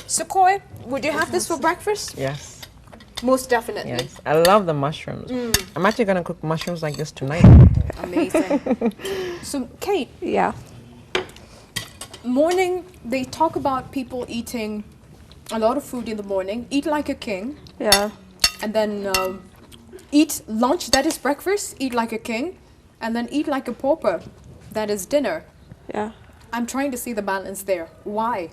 So Koi, would you have this for breakfast? Yes. Most definitely. Yes. I love the mushrooms. I'm actually going to cook mushrooms like this tonight. Amazing. So Kate, Yeah. morning, they talk about people eating a lot of food in the morning, eat like a king, Yeah. and then eat lunch, that is breakfast, eat like a king, and then eat like a pauper, that is dinner. Yeah. I'm trying to see the balance there. Why?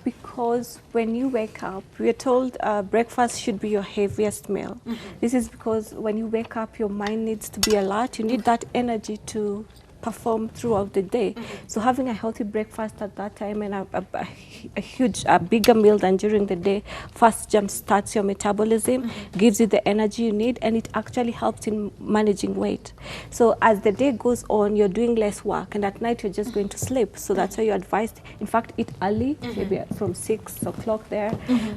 Because when you wake up, we are told breakfast should be your heaviest meal. This is because when you wake up, your mind needs to be alert. You need that energy to perform throughout the day. So having a healthy breakfast at that time and a bigger meal than during the day first jump starts your metabolism, gives you the energy you need, and it actually helps in managing weight. So as the day goes on, you're doing less work, and at night you're just going to sleep. So that's why you're advised, in fact, eat early, maybe from 6 o'clock there.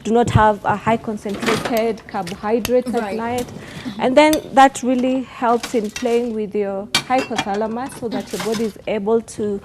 Do not have a high concentrated carbohydrates at night. And then that really helps in playing with your hypothalamus so that your body is able to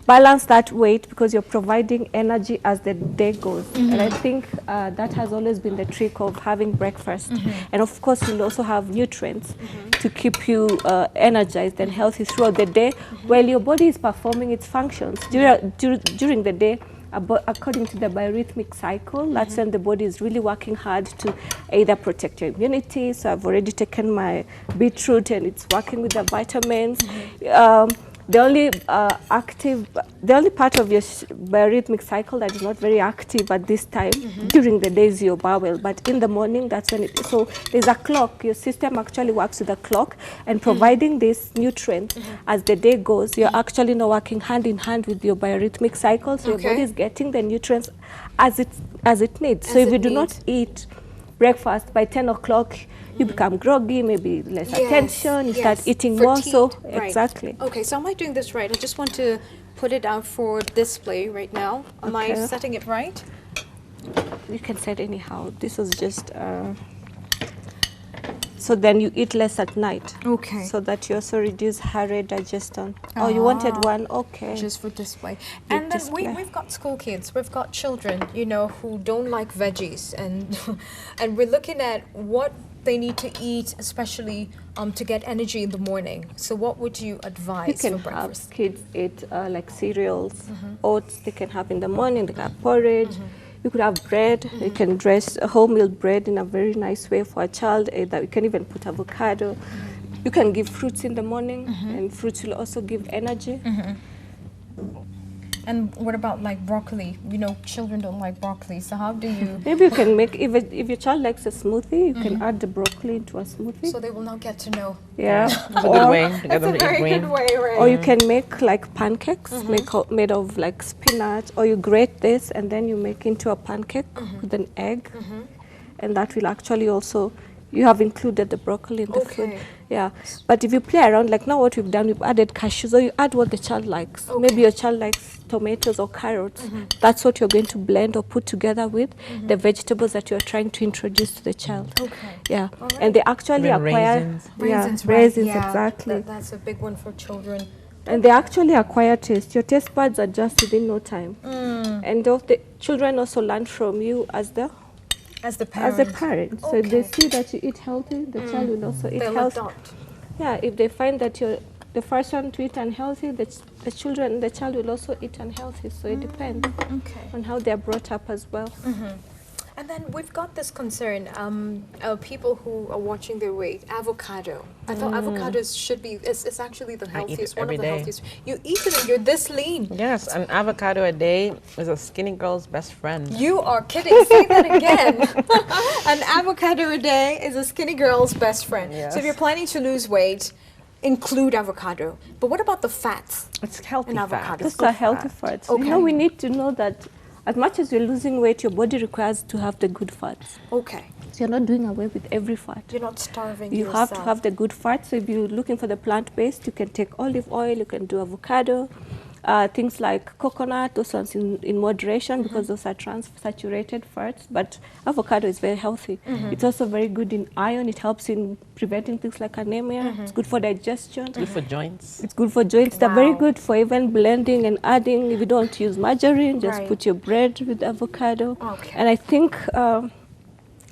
balance that weight because you're providing energy as the day goes. And I think that has always been the trick of having breakfast. And of course, you'll also have nutrients to keep you energized and healthy throughout the day while your body is performing its functions. During the day, according to the biorhythmic cycle, that's when the body is really working hard to either protect your immunity. So I've already taken my beetroot and it's working with the vitamins. The only part of your biorhythmic cycle that is not very active at this time during the day is your bowel, but in the morning that's when so there's a clock. Your system actually works with a clock and providing this nutrient as the day goes. You're actually now working hand in hand with your biorhythmic cycle, so your body is getting the nutrients as it needs. So if you do not eat breakfast by 10 o'clock, you become groggy, maybe less attention, you start eating more. So exactly. Okay, so am I doing this right? I just want to put it out for display right now. Am I setting it right? You can set anyhow. This is just so then you eat less at night. Okay. So that you also reduce heart rate, digestion. Oh, you wanted one? Okay. Just for display. And then we've got school kids, we've got children, you know, who don't like veggies, and and we're looking at what they need to eat, especially to get energy in the morning. So what would you advise for breakfast? Have kids eat like cereals, oats they can have in the morning, they can have porridge. You could have bread. You can dress a wholemeal bread in a very nice way for a child. That you can even put avocado. You can give fruits in the morning, and fruits will also give energy. And what about like broccoli? You know, children don't like broccoli, so how do you... Maybe you can make, if your child likes a smoothie, you can add the broccoli into a smoothie. So they will now get to know. Yeah. That's a good way. That's a very good way, right? Or you can make like pancakes made of like spinach, or you grate this and then you make into a pancake with an egg. And that will actually also, you have included the broccoli in the food. Yeah, but if you play around, like now what we've done, we've added cashews, or you add what the child likes. Maybe your child likes tomatoes or carrots. That's what you're going to blend or put together with the vegetables that you're trying to introduce to the child. Yeah, and they actually acquire raisins, exactly. That's a big one for children. And they actually acquire taste. Your taste buds adjust within no time. And the children also learn from you as the parent. So if they see that you eat healthy, the child will also eat healthy. Yeah, if they find that you're the first one to eat unhealthy, the child will also eat unhealthy. So it depends on how they're brought up as well. And then we've got this concern, people who are watching their weight, avocado. I thought avocados should be, it's actually the healthiest, one of the healthiest. You eat it and you're this lean. Yes, an avocado a day is a skinny girl's best friend. You are kidding, say that again. An avocado a day is a skinny girl's best friend. Yes. So if you're planning to lose weight, include avocado. But what about the fats? It's healthy in avocado. Those are healthy fats. You know, we need to know that as much as you're losing weight, your body requires to have the good fats. Okay. So you're not doing away with every fat. You're not starving yourself. You have to have the good fats. So if you're looking for the plant-based, you can take olive oil, you can do avocado, things like coconut, those ones in moderation because those are trans-saturated fats. But avocado is very healthy. It's also very good in iron. It helps in preventing things like anemia. It's good for digestion. It's good for joints. It's good for joints. They're very good for even blending and adding. If you don't use margarine, just put your bread with avocado. And I think,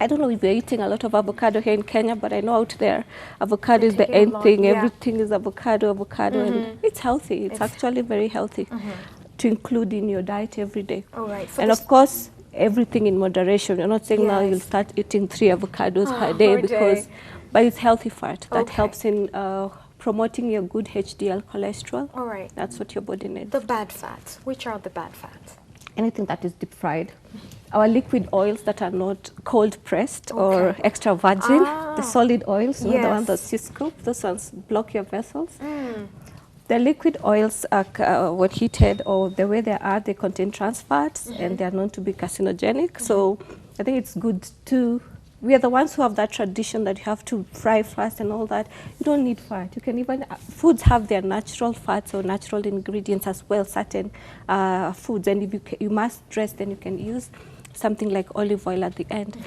I don't know if we're eating a lot of avocado here in Kenya, but I know out there, avocado is the end thing. Everything is avocado, and it's healthy. It's actually very healthy to include in your diet every day. And of course, everything in moderation. You're not saying now you'll start eating 3 avocados per day, but it's healthy fat that helps in promoting your good HDL cholesterol. That's what your body needs. The bad fats. Which are the bad fats? Anything that is deep fried. Our liquid oils that are not cold pressed or extra virgin, the solid oils, the ones that you scoop, those ones block your vessels. The liquid oils are when heated or the way they are, they contain trans fats and they are known to be carcinogenic. So I think it's good to, we are the ones who have that tradition that you have to fry first and all that. You don't need fat. You can even, foods have their natural fats or natural ingredients as well, certain foods. And if you must dress, then you can use something like olive oil at the end.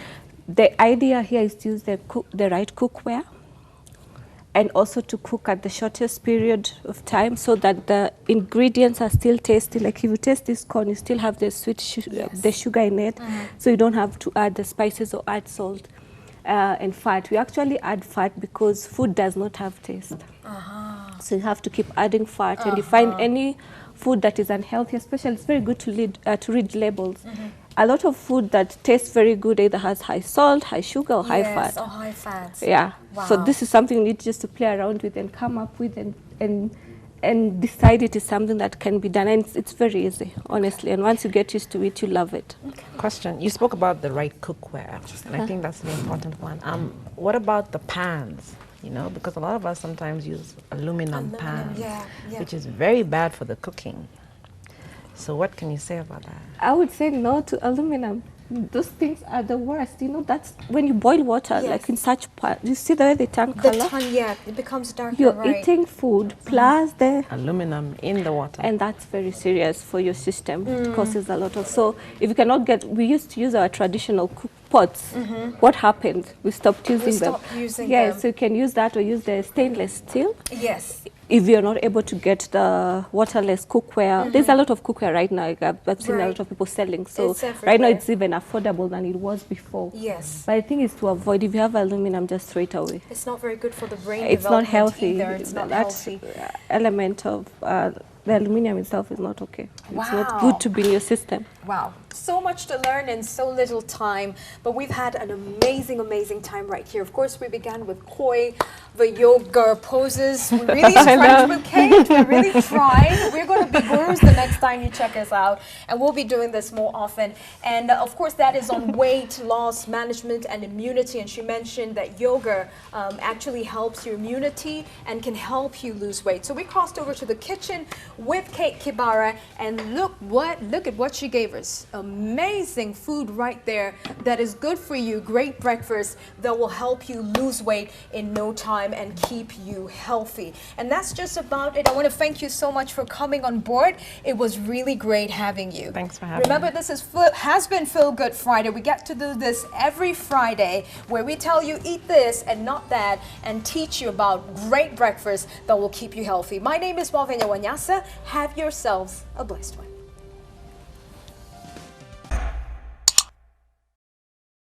The idea here is to use the right cookware, and also to cook at the shortest period of time so that the ingredients are still tasty. Like if you taste this corn, you still have the sweet the sugar in it, so you don't have to add the spices or add salt and fat. We actually add fat because food does not have taste. So you have to keep adding fat, and you find any food that is unhealthy, especially, it's very good to read labels. A lot of food that tastes very good either has high salt, high sugar, or high fat. Or high fats. Yeah. Wow. So this is something you need just to play around with and come up with and decide it is something that can be done. And it's very easy, honestly. And once you get used to it, you love it. Question. You spoke about the right cookware, and I think that's the important one. What about the pans? You know, because a lot of us sometimes use aluminum pans, which is very bad for the cooking. So what can you say about that? I would say no to aluminum. Those things are the worst. You know, that's when you boil water, like in such pot. You see the way they turn color? It becomes darker, You're eating food plus the aluminum in the water. And that's very serious for your system. It causes a lot of, so if you cannot get, we used to use our traditional cook pots. What happened? We stopped using them. So you can use that or use the stainless steel. Yes. If you're not able to get the waterless cookware, there's a lot of cookware right now. I've seen a lot of people selling. So right now it's even affordable than it was before. Yes. But I think it's to avoid, if you have aluminum, just throw it away. It's not very good for the brain. It's not healthy. Either. It's not healthy. Element of the aluminum itself is not okay. It's not good to be in your system. Wow. So much to learn in so little time, but we've had an amazing, amazing time right here. Of course, we began with koi, the yoga poses. We really stretched with Kate. We really tried. We're going to be gurus the next time you check us out, and we'll be doing this more often. And of course, that is on weight loss management and immunity. And she mentioned that yoga actually helps your immunity and can help you lose weight. So we crossed over to the kitchen with Kate Kibara, and look at what she gave us. Amazing food right there that is good for you. Great breakfast that will help you lose weight in no time and keep you healthy. And that's just about it. I want to thank you so much for coming on board. It was really great having you. Thanks for having me. Remember, this has been Feel Good Friday. We get to do this every Friday where we tell you eat this and not that and teach you about great breakfast that will keep you healthy. My name is Malvenia Wanyasa. Have yourselves a blessed one.